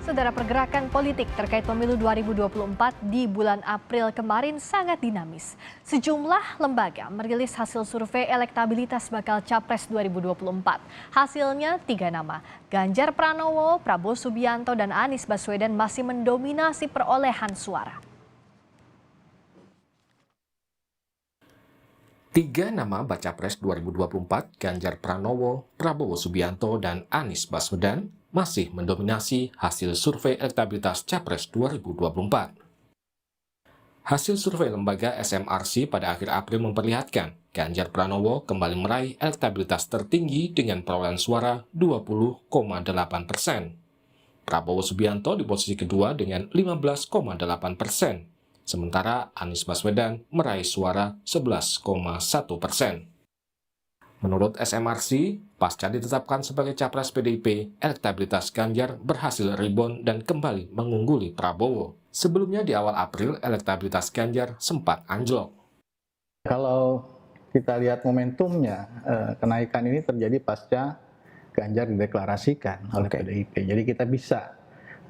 Saudara, pergerakan politik terkait pemilu 2024 di bulan April kemarin sangat dinamis. Sejumlah lembaga merilis hasil survei elektabilitas bakal Capres 2024. Hasilnya 3 nama, Ganjar Pranowo, Prabowo Subianto, dan Anies Baswedan masih mendominasi perolehan suara. 3 nama baca pres 2024, Ganjar Pranowo, Prabowo Subianto, dan Anies Baswedan masih mendominasi hasil survei elektabilitas Capres 2024. Hasil survei lembaga SMRC pada akhir April memperlihatkan Ganjar Pranowo kembali meraih elektabilitas tertinggi dengan perolehan suara 20,8%. Prabowo Subianto di posisi kedua dengan 15,8%. Sementara Anies Baswedan meraih suara 11,1%. Menurut SMRC, pasca ditetapkan sebagai capres PDIP, elektabilitas Ganjar berhasil rebound dan kembali mengungguli Prabowo. Sebelumnya di awal April, elektabilitas Ganjar sempat anjlok. Kalau kita lihat momentumnya, kenaikan ini terjadi pasca Ganjar dideklarasikan oleh PDIP. Jadi kita bisa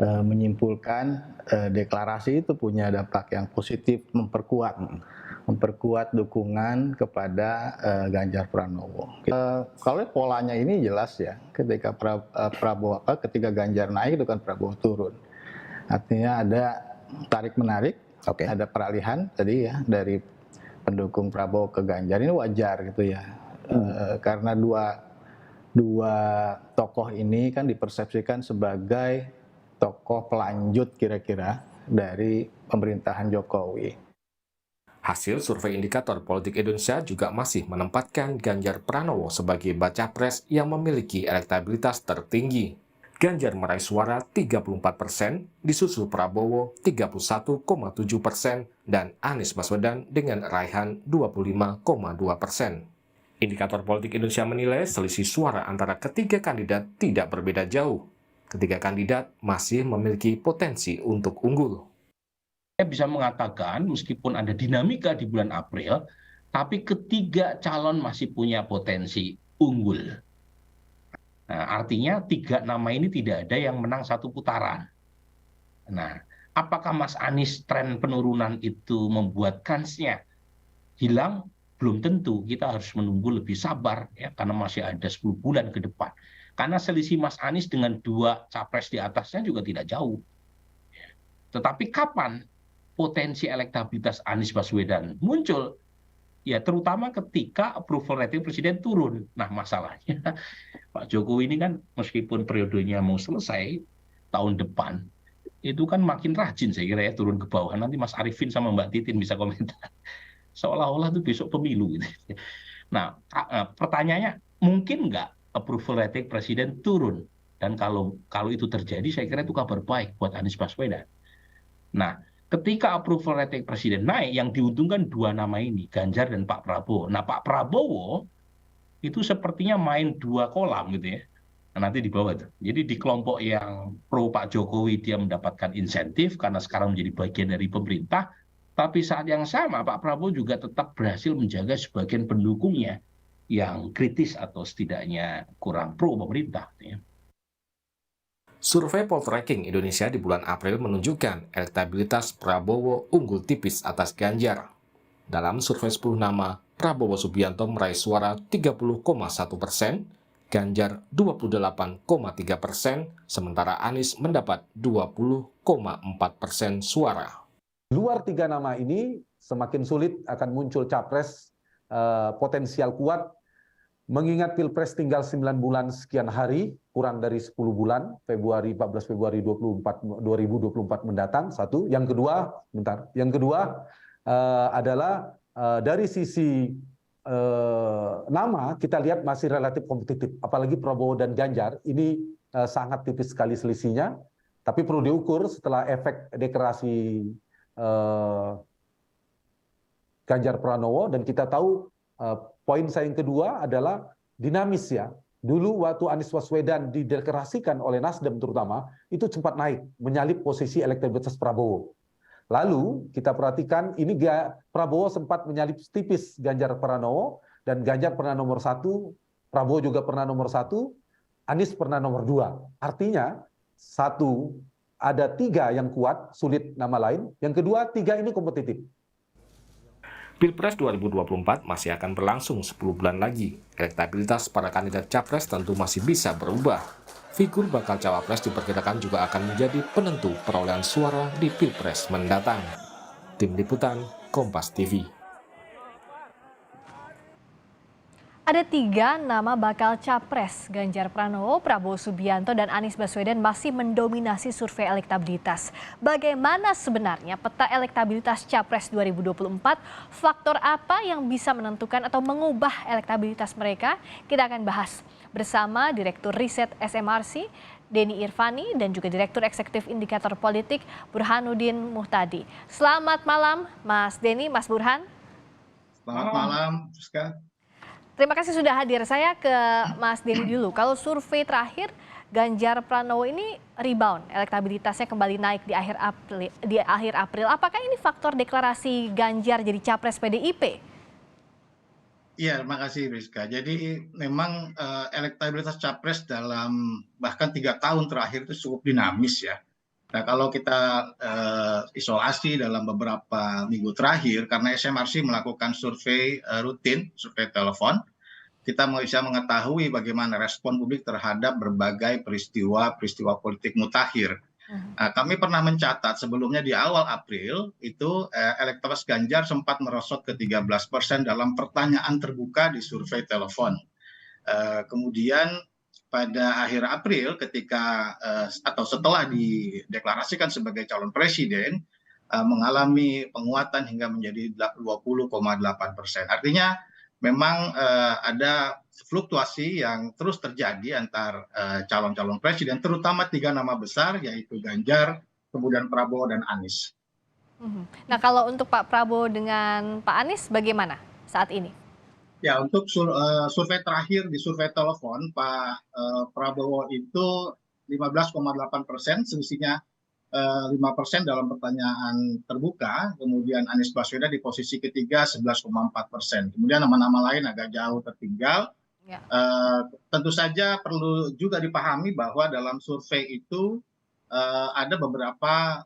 menyimpulkan deklarasi itu punya dampak yang positif, memperkuat dukungan kepada Ganjar Pranowo. Kalau polanya ini jelas ya, ketika ketika Ganjar naik itu kan Prabowo turun. Artinya ada tarik menarik, ada peralihan tadi ya dari pendukung Prabowo ke Ganjar, ini wajar gitu ya, karena dua tokoh ini kan dipersepsikan sebagai tokoh pelanjut kira-kira dari pemerintahan Jokowi. Hasil survei indikator politik Indonesia juga masih menempatkan Ganjar Pranowo sebagai baca pres yang memiliki elektabilitas tertinggi. Ganjar meraih suara 34%, disusul Prabowo 31,7%, dan Anies Baswedan dengan raihan 25,2%. Indikator politik Indonesia menilai selisih suara antara ketiga kandidat tidak berbeda jauh. Ketiga kandidat masih memiliki potensi untuk unggul. Saya bisa mengatakan meskipun ada dinamika di bulan April, tapi ketiga calon masih punya potensi unggul. Nah, artinya 3 nama ini tidak ada yang menang satu putaran. Nah, apakah Mas Anies tren penurunan itu membuat kansnya hilang? Belum tentu. Kita harus menunggu lebih sabar ya, karena masih ada 10 bulan ke depan. Karena selisih Mas Anies dengan 2 capres di atasnya juga tidak jauh. Tetapi kapan potensi elektabilitas Anies Baswedan muncul? Ya terutama ketika approval rating presiden turun. Nah masalahnya Pak Jokowi ini kan meskipun periodenya mau selesai tahun depan, itu kan makin rajin saya kira ya turun ke bawah. Nanti Mas Arifin sama Mbak Titin bisa komentar. Seolah-olah itu besok pemilu gitu. Nah pertanyaannya, mungkin nggak approval rating presiden turun? Dan kalau itu terjadi, saya kira itu kabar baik buat Anies Baswedan. Nah, ketika approval rating presiden naik, yang diuntungkan 2 nama ini, Ganjar dan Pak Prabowo. Nah, Pak Prabowo itu sepertinya main 2 kolam gitu ya. Nah, nanti di bawah tuh. Jadi di kelompok yang pro Pak Jokowi dia mendapatkan insentif karena sekarang menjadi bagian dari pemerintah. Tapi saat yang sama Pak Prabowo juga tetap berhasil menjaga sebagian pendukungnya yang kritis atau setidaknya kurang pro pemerintah. Ya. Survei Poltreking Indonesia di bulan April menunjukkan elektabilitas Prabowo unggul tipis atas Ganjar. Dalam survei 10 nama, Prabowo Subianto meraih suara 30,1%, Ganjar 28,3%, sementara Anies mendapat 20,4% suara. Luar 3 nama ini semakin sulit akan muncul capres potensial kuat, mengingat Pilpres tinggal 9 bulan sekian hari, kurang dari 10 bulan, 14 Februari 2024 mendatang, satu. Yang kedua adalah dari sisi nama, kita lihat masih relatif kompetitif, apalagi Prabowo dan Ganjar, ini sangat tipis sekali selisihnya, tapi perlu diukur setelah efek deklarasi Ganjar Pranowo, dan kita tahu poin saya yang kedua adalah dinamis ya. Dulu waktu Anies Baswedan dideklarasikan oleh Nasdem terutama, itu sempat naik, menyalip posisi elektabilitas Prabowo. Lalu kita perhatikan ini Prabowo sempat menyalip tipis Ganjar Pranowo, dan Ganjar pernah nomor 1, Prabowo juga pernah nomor 1, Anies pernah nomor 2. Artinya satu, ada 3 yang kuat, sulit nama lain. Yang kedua, 3 ini kompetitif. Pilpres 2024 masih akan berlangsung 10 bulan lagi. Elektabilitas para kandidat capres tentu masih bisa berubah. Figur bakal cawapres diperkirakan juga akan menjadi penentu perolehan suara di Pilpres mendatang. Tim Liputan, Kompas TV. Ada 3 nama bakal capres, Ganjar Pranowo, Prabowo Subianto, dan Anies Baswedan masih mendominasi survei elektabilitas. Bagaimana sebenarnya peta elektabilitas capres 2024? Faktor apa yang bisa menentukan atau mengubah elektabilitas mereka? Kita akan bahas bersama Direktur Riset SMRC, Denny Irvani, dan juga Direktur Eksekutif Indikator Politik, Burhanuddin Muhtadi. Selamat malam, Mas Denny, Mas Burhan. Selamat malam, Friska. Terima kasih sudah hadir. Saya ke Mas Denny dulu. Kalau survei terakhir, Ganjar Pranowo ini rebound, elektabilitasnya kembali naik di akhir April. Apakah ini faktor deklarasi Ganjar jadi capres PDIP? Iya, terima kasih, Friska. Jadi memang elektabilitas capres dalam bahkan 3 tahun terakhir itu cukup dinamis ya. Nah, kalau kita isolasi dalam beberapa minggu terakhir, karena SMRC melakukan survei rutin, survei telepon, kita bisa mengetahui bagaimana respon publik terhadap berbagai peristiwa politik mutakhir. Kami pernah mencatat sebelumnya di awal April, itu elektabilitas Ganjar sempat merosot ke 13% dalam pertanyaan terbuka di survei telepon. Kemudian pada akhir April ketika atau setelah dideklarasikan sebagai calon presiden mengalami penguatan hingga menjadi 20,8%. Artinya memang ada fluktuasi yang terus terjadi antar calon-calon presiden, terutama 3 nama besar yaitu Ganjar, kemudian Prabowo dan Anies. Nah, kalau untuk Pak Prabowo dengan Pak Anies bagaimana saat ini? Ya, untuk survei terakhir di survei telepon, Pak Prabowo itu 15,8%, selisihnya 5% dalam pertanyaan terbuka. Kemudian Anies Baswedan di posisi ketiga 11,4%. Kemudian nama-nama lain agak jauh tertinggal. Ya. Tentu saja perlu juga dipahami bahwa dalam survei itu ada beberapa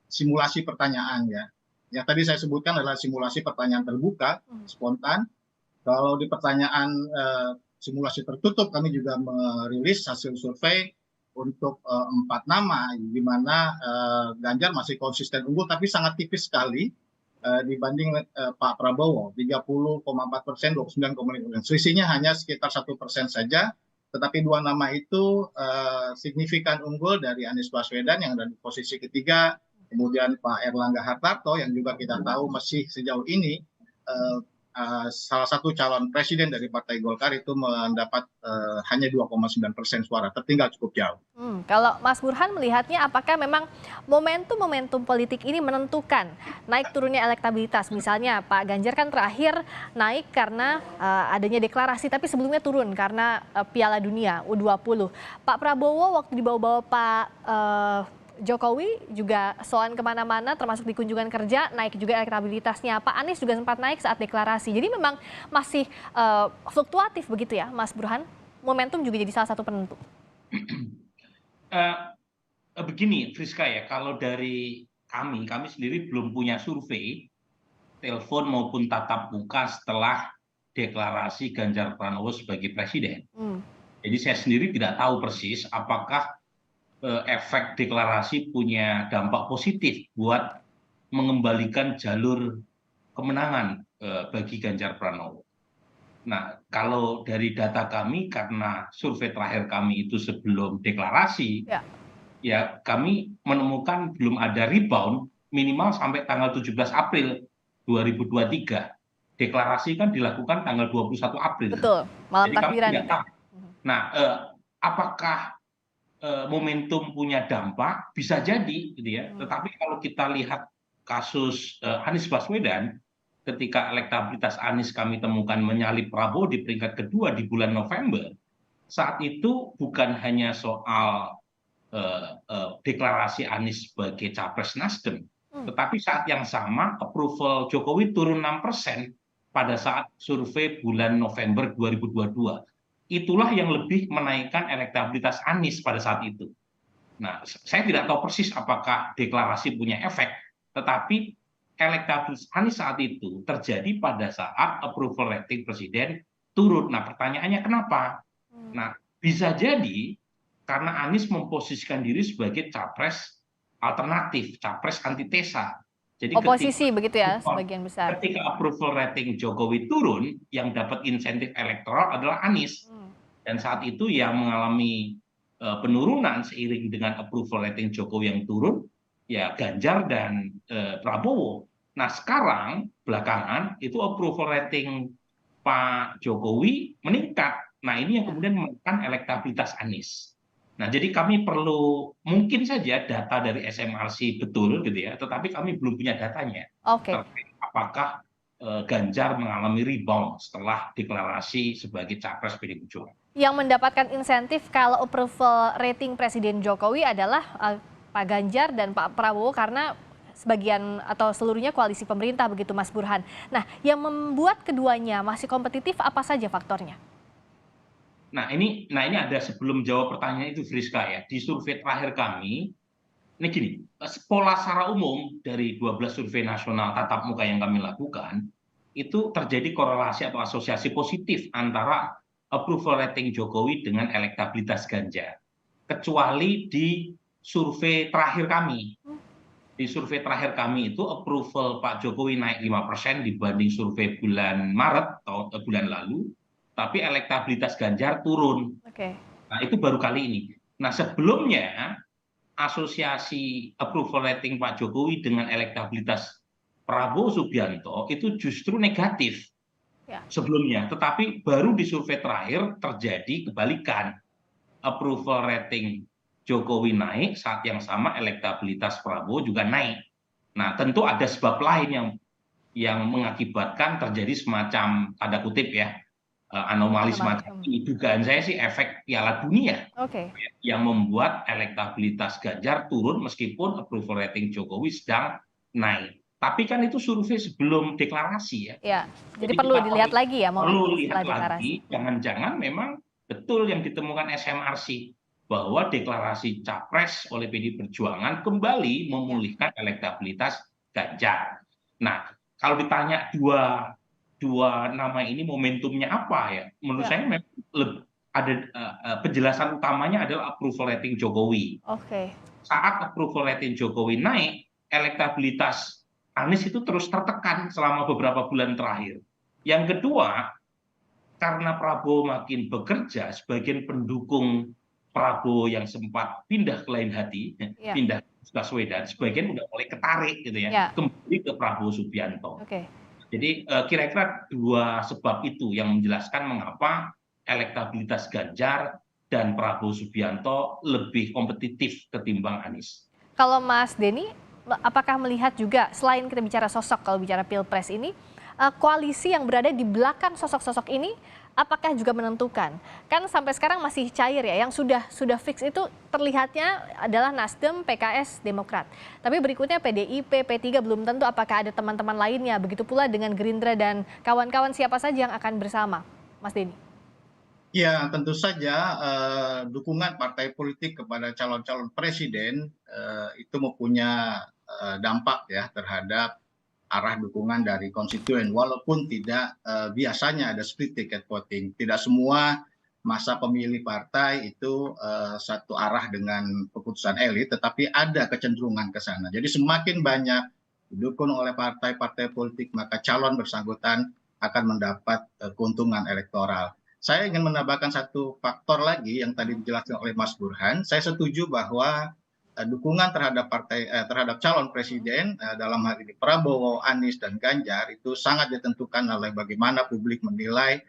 simulasi pertanyaan ya. Yang tadi saya sebutkan adalah simulasi pertanyaan terbuka, spontan. Kalau di pertanyaan simulasi tertutup, kami juga merilis hasil survei untuk 4 nama, di mana Ganjar masih konsisten unggul, tapi sangat tipis sekali dibanding Pak Prabowo, 30,4%, 29,5%. Selisihnya hanya sekitar 1% saja, tetapi 2 nama itu signifikan unggul dari Anies Baswedan yang ada di posisi ketiga, kemudian Pak Erlangga Hartarto yang juga kita tahu masih sejauh ini salah satu calon presiden dari Partai Golkar itu mendapat hanya 2,9% suara, tertinggal cukup jauh. Kalau Mas Burhan melihatnya, apakah memang momentum politik ini menentukan naik turunnya elektabilitas? Misalnya Pak Ganjar kan terakhir naik karena adanya deklarasi, tapi sebelumnya turun karena Piala Dunia U20. Pak Prabowo waktu dibawa-bawa Pak Jokowi juga soan kemana-mana, termasuk di kunjungan kerja, naik juga elektabilitasnya. Pak Anies juga sempat naik saat deklarasi. Jadi memang masih fluktuatif begitu ya, Mas Burhan? Momentum juga jadi salah satu penentu. Begini, Friska ya, kalau dari kami sendiri belum punya survei, telepon maupun tatap muka setelah deklarasi Ganjar Pranowo sebagai presiden. Jadi saya sendiri tidak tahu persis apakah efek deklarasi punya dampak positif buat mengembalikan jalur kemenangan bagi Ganjar Pranowo. Nah, kalau dari data kami, karena survei terakhir kami itu sebelum deklarasi, ya kami menemukan belum ada rebound minimal sampai tanggal 17 April 2023. Deklarasi kan dilakukan tanggal 21 April. Betul, malam takbiran. Nah, apakah momentum punya dampak? Bisa jadi gitu ya. Tetapi kalau kita lihat kasus Anies Baswedan, ketika elektabilitas Anies kami temukan menyalip Prabowo di peringkat kedua di bulan November, saat itu bukan hanya soal deklarasi Anies sebagai capres Nasdem, tetapi saat yang sama approval Jokowi turun 6% pada saat survei bulan November 2022. Itulah yang lebih menaikkan elektabilitas Anies pada saat itu. Nah, saya tidak tahu persis apakah deklarasi punya efek, tetapi elektabilitas Anies saat itu terjadi pada saat approval rating presiden turun. Nah, pertanyaannya kenapa? Nah, bisa jadi karena Anies memposisikan diri sebagai capres alternatif, capres antitesa. Jadi Oposisi begitu ya, sebagian besar. ketika approval rating Jokowi turun, yang dapat insentif elektoral adalah Anies. Dan saat itu yang mengalami penurunan seiring dengan approval rating Jokowi yang turun, ya Ganjar dan Prabowo. Nah, sekarang belakangan itu approval rating Pak Jokowi meningkat. Nah, ini yang kemudian menekan elektabilitas Anies. Nah, jadi kami perlu mungkin saja data dari SMRC betul gitu ya, tetapi kami belum punya datanya. Oke. Terkait apakah Ganjar mengalami rebound setelah deklarasi sebagai capres PD Perjuangan. Yang mendapatkan insentif kalau approval rating Presiden Jokowi adalah Pak Ganjar dan Pak Prabowo karena sebagian atau seluruhnya koalisi pemerintah begitu Mas Burhan. Nah, yang membuat keduanya masih kompetitif apa saja faktornya? Nah ini ada sebelum jawab pertanyaan itu Friska ya, di survei terakhir kami, ini gini, pola secara umum dari 12 survei nasional tatap muka yang kami lakukan, itu terjadi korelasi atau asosiasi positif antara approval rating Jokowi dengan elektabilitas Ganjar. Kecuali di survei terakhir kami. Di survei terakhir kami itu approval Pak Jokowi naik 5% dibanding survei bulan Maret atau bulan lalu, tapi elektabilitas Ganjar turun. Nah, itu baru kali ini. Nah, sebelumnya asosiasi approval rating Pak Jokowi dengan elektabilitas Prabowo Subianto itu justru negatif sebelumnya. Tetapi baru di survei terakhir terjadi kebalikan. Approval rating Jokowi naik, saat yang sama elektabilitas Prabowo juga naik. Nah, tentu ada sebab lain yang mengakibatkan terjadi semacam tanda kutip ya, anomali semacam ini. Dugaan saya sih efek Piala Dunia yang membuat elektabilitas Ganjar turun meskipun approval rating Jokowi sedang naik. Tapi kan itu survei sebelum deklarasi ya. Ya, jadi perlu dilihat lagi ya perlu lihat lagi, jangan-jangan memang betul yang ditemukan SMRC bahwa deklarasi capres oleh PD Perjuangan kembali memulihkan elektabilitas Ganjar. Nah, kalau ditanya dua nama ini momentumnya apa ya? Menurut saya ada penjelasan utamanya adalah approval rating Jokowi. Saat approval rating Jokowi naik, elektabilitas Anies itu terus tertekan selama beberapa bulan terakhir. Yang kedua, karena Prabowo makin bekerja, sebagian pendukung Prabowo yang sempat pindah ke lain hati, pindah ke Baswedan, sebagian udah mulai ketarik gitu ya, kembali ke Prabowo Subianto. Jadi kira-kira dua sebab itu yang menjelaskan mengapa elektabilitas Ganjar dan Prabowo Subianto lebih kompetitif ketimbang Anies. Kalau Mas Denny, apakah melihat juga selain kita bicara sosok, kalau bicara Pilpres ini, koalisi yang berada di belakang sosok-sosok ini apakah juga menentukan? Kan sampai sekarang masih cair ya, yang sudah fix itu terlihatnya adalah Nasdem, PKS, Demokrat. Tapi berikutnya PDIP, P3 belum tentu apakah ada teman-teman lainnya. Begitu pula dengan Gerindra dan kawan-kawan siapa saja yang akan bersama, Mas Denny? Ya, tentu saja dukungan partai politik kepada calon-calon presiden itu mempunyai dampak ya terhadap arah dukungan dari konstituen, walaupun tidak biasanya ada split ticket voting. Tidak semua masa pemilih partai itu satu arah dengan keputusan elit, tetapi ada kecenderungan ke sana. Jadi semakin banyak didukung oleh partai-partai politik, maka calon bersangkutan akan mendapat keuntungan elektoral. Saya ingin menambahkan satu faktor lagi yang tadi dijelaskan oleh Mas Burhan. Saya setuju bahwa dukungan terhadap calon presiden dalam hal ini Prabowo, Anies, dan Ganjar itu sangat ditentukan oleh bagaimana publik menilai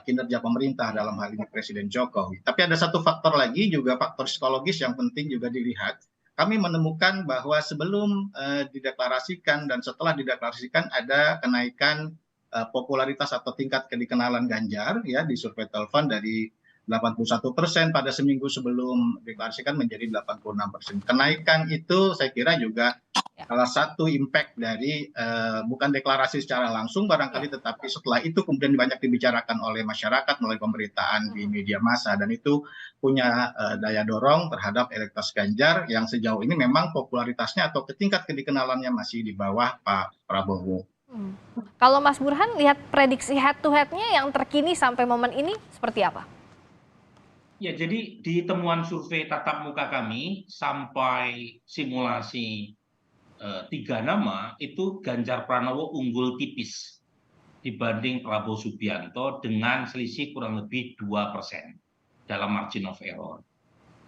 kinerja pemerintah dalam hal ini Presiden Jokowi. Tapi ada satu faktor lagi juga, faktor psikologis yang penting juga dilihat. Kami menemukan bahwa sebelum dideklarasikan dan setelah dideklarasikan ada kenaikan popularitas atau tingkat kedikenalan Ganjar ya di survei telepon dari 81% pada seminggu sebelum deklarasikan menjadi 86%. Kenaikan itu saya kira juga salah satu impact dari bukan deklarasi secara langsung barangkali, tetapi setelah itu kemudian banyak dibicarakan oleh masyarakat melalui pemberitaan di media massa, dan itu punya daya dorong terhadap elektabilitas Ganjar yang sejauh ini memang popularitasnya atau tingkat kedikenalannya masih di bawah Pak Prabowo. Kalau Mas Burhan lihat prediksi head to head-nya yang terkini sampai momen ini seperti apa? Ya, jadi di temuan survei tatap muka kami sampai simulasi 3 nama itu Ganjar Pranowo unggul tipis dibanding Prabowo Subianto dengan selisih kurang lebih 2% dalam margin of error.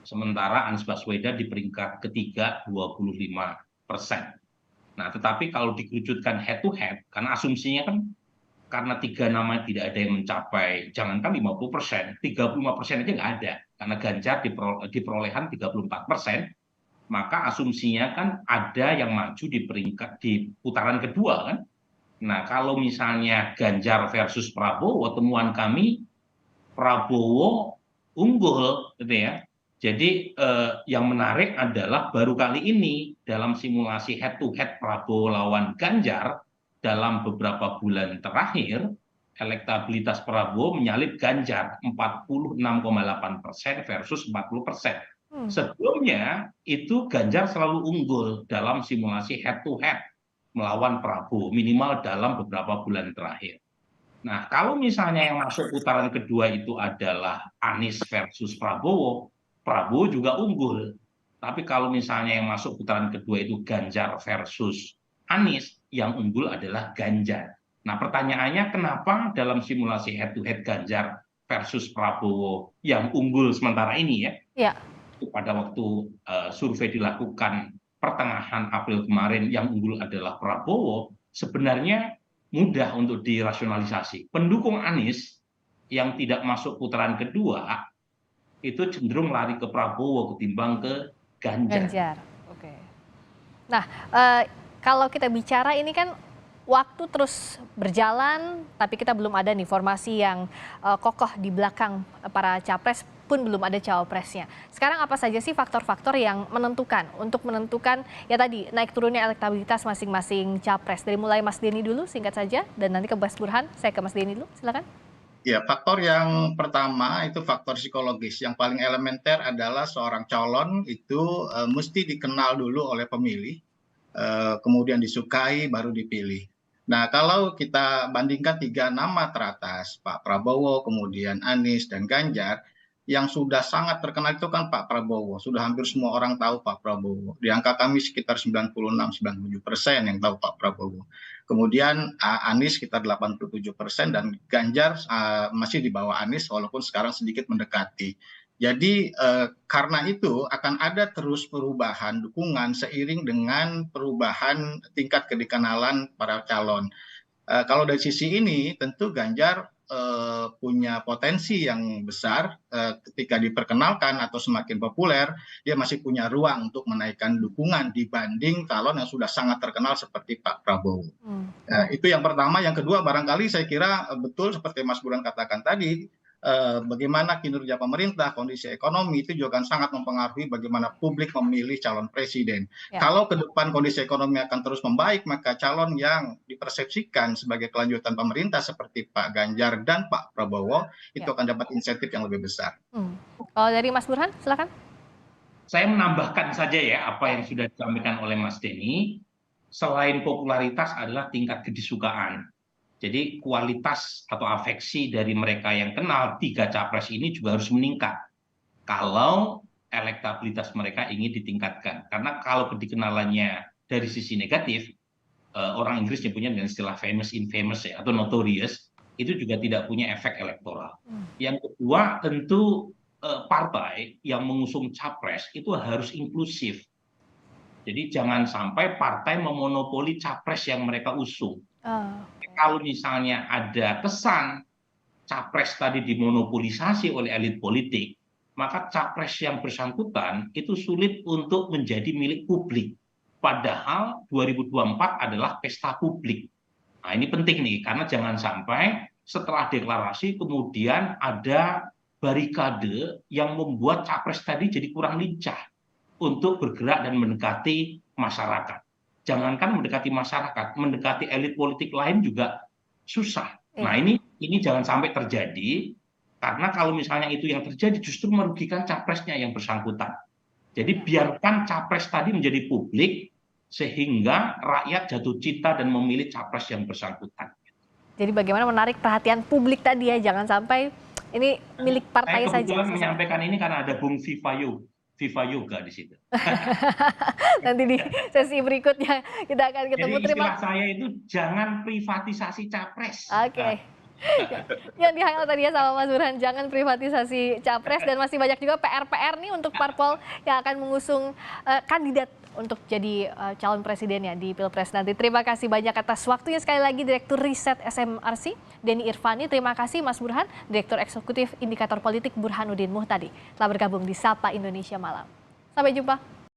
Sementara Anies Baswedan di peringkat ketiga 25%. Nah, tetapi kalau dikerucutkan head to head, karena asumsinya kan karena 3 nama tidak ada yang mencapai, jangankan 50%, 35% aja nggak ada. Karena Ganjar di perolehan 34%, maka asumsinya kan ada yang maju di putaran kedua kan. Nah, kalau misalnya Ganjar versus Prabowo, temuan kami Prabowo unggul gitu ya. Jadi yang menarik adalah baru kali ini dalam simulasi head to head Prabowo lawan Ganjar dalam beberapa bulan terakhir, elektabilitas Prabowo menyalip Ganjar 46,8% versus 40%. Sebelumnya itu Ganjar selalu unggul dalam simulasi head to head melawan Prabowo minimal dalam beberapa bulan terakhir. Nah, kalau misalnya yang masuk putaran kedua itu adalah Anies versus Prabowo, Prabowo juga unggul. Tapi kalau misalnya yang masuk putaran kedua itu Ganjar versus Anies, yang unggul adalah Ganjar. Nah, pertanyaannya kenapa dalam simulasi head to head Ganjar versus Prabowo yang unggul sementara ini ya? Ya. Pada waktu survei dilakukan pertengahan April kemarin yang unggul adalah Prabowo, sebenarnya mudah untuk dirasionalisasi. Pendukung Anies yang tidak masuk putaran kedua itu cenderung lari ke Prabowo ketimbang ke Ganjar. Oke. Nah, kalau kita bicara ini kan waktu terus berjalan, tapi kita belum ada nih formasi yang kokoh di belakang para capres pun belum ada cawapresnya. Sekarang apa saja sih faktor-faktor yang menentukan ya tadi naik turunnya elektabilitas masing-masing capres? Dari mulai Mas Denny dulu singkat saja dan nanti ke Mas Burhan. Saya ke Mas Denny dulu, silakan. Ya, faktor yang pertama itu faktor psikologis. Yang paling elementer adalah seorang calon itu mesti dikenal dulu oleh pemilih, kemudian disukai baru dipilih. Nah, kalau kita bandingkan 3 nama teratas, Pak Prabowo, kemudian Anies dan Ganjar, yang sudah sangat terkenal itu kan Pak Prabowo. Sudah hampir semua orang tahu Pak Prabowo. Di angka kami sekitar 96-97% yang tahu Pak Prabowo. Kemudian Anies sekitar 87% dan Ganjar masih di bawah Anies walaupun sekarang sedikit mendekati. Jadi karena itu akan ada terus perubahan dukungan seiring dengan perubahan tingkat kedikenalan para calon. Kalau dari sisi ini tentu Ganjar punya potensi yang besar ketika diperkenalkan atau semakin populer, dia masih punya ruang untuk menaikkan dukungan dibanding calon yang sudah sangat terkenal seperti Pak Prabowo. Itu yang pertama. Yang kedua, barangkali saya kira betul seperti Mas Burhan katakan tadi, bagaimana kinerja pemerintah, kondisi ekonomi itu juga akan sangat mempengaruhi bagaimana publik memilih calon presiden. Ya. Kalau ke depan kondisi ekonomi akan terus membaik, maka calon yang dipersepsikan sebagai kelanjutan pemerintah seperti Pak Ganjar dan Pak Prabowo itu akan dapat insentif yang lebih besar. Kalau dari Mas Burhan, silakan. Saya menambahkan saja ya apa yang sudah disampaikan oleh Mas Denny. Selain popularitas adalah tingkat kedisukaan. Jadi kualitas atau afeksi dari mereka yang kenal 3 capres ini juga harus meningkat kalau elektabilitas mereka ingin ditingkatkan. Karena kalau kedikenalannya dari sisi negatif, orang Inggris nyebutnya dengan istilah famous infamous ya, atau notorious, itu juga tidak punya efek elektoral. Yang kedua tentu partai yang mengusung capres itu harus inklusif. Jadi jangan sampai partai memonopoli capres yang mereka usung. Kalau misalnya ada kesan capres tadi dimonopolisasi oleh elit politik, maka capres yang bersangkutan itu sulit untuk menjadi milik publik. Padahal 2024 adalah pesta publik. Nah, ini penting nih, karena jangan sampai setelah deklarasi kemudian ada barikade yang membuat capres tadi jadi kurang lincah untuk bergerak dan mendekati masyarakat. jangankan mendekati masyarakat, mendekati elit politik lain juga susah. Nah, ini jangan sampai terjadi, karena kalau misalnya itu yang terjadi justru merugikan capresnya yang bersangkutan. Jadi biarkan capres tadi menjadi publik sehingga rakyat jatuh cinta dan memilih capres yang bersangkutan. Jadi bagaimana menarik perhatian publik tadi ya, jangan sampai ini milik partai saja. Saya kebetulan menyampaikan ini karena ada Bung Viva Yoga di situ. Nanti di sesi berikutnya kita akan ketemu. Jadi istilah saya itu jangan privatisasi capres. Oke. Yang di-highlight tadi ya sama Mas Burhan, jangan privatisasi capres, dan masih banyak juga PR-PR nih untuk parpol yang akan mengusung kandidat untuk jadi calon presidennya di Pilpres nanti. Terima kasih banyak atas waktunya sekali lagi Direktur Riset SMRC, Denny Irvani. Terima kasih Mas Burhan, Direktur Eksekutif Indikator Politik Burhanuddin Muhtadi telah bergabung di Sapa Indonesia Malam. Sampai jumpa.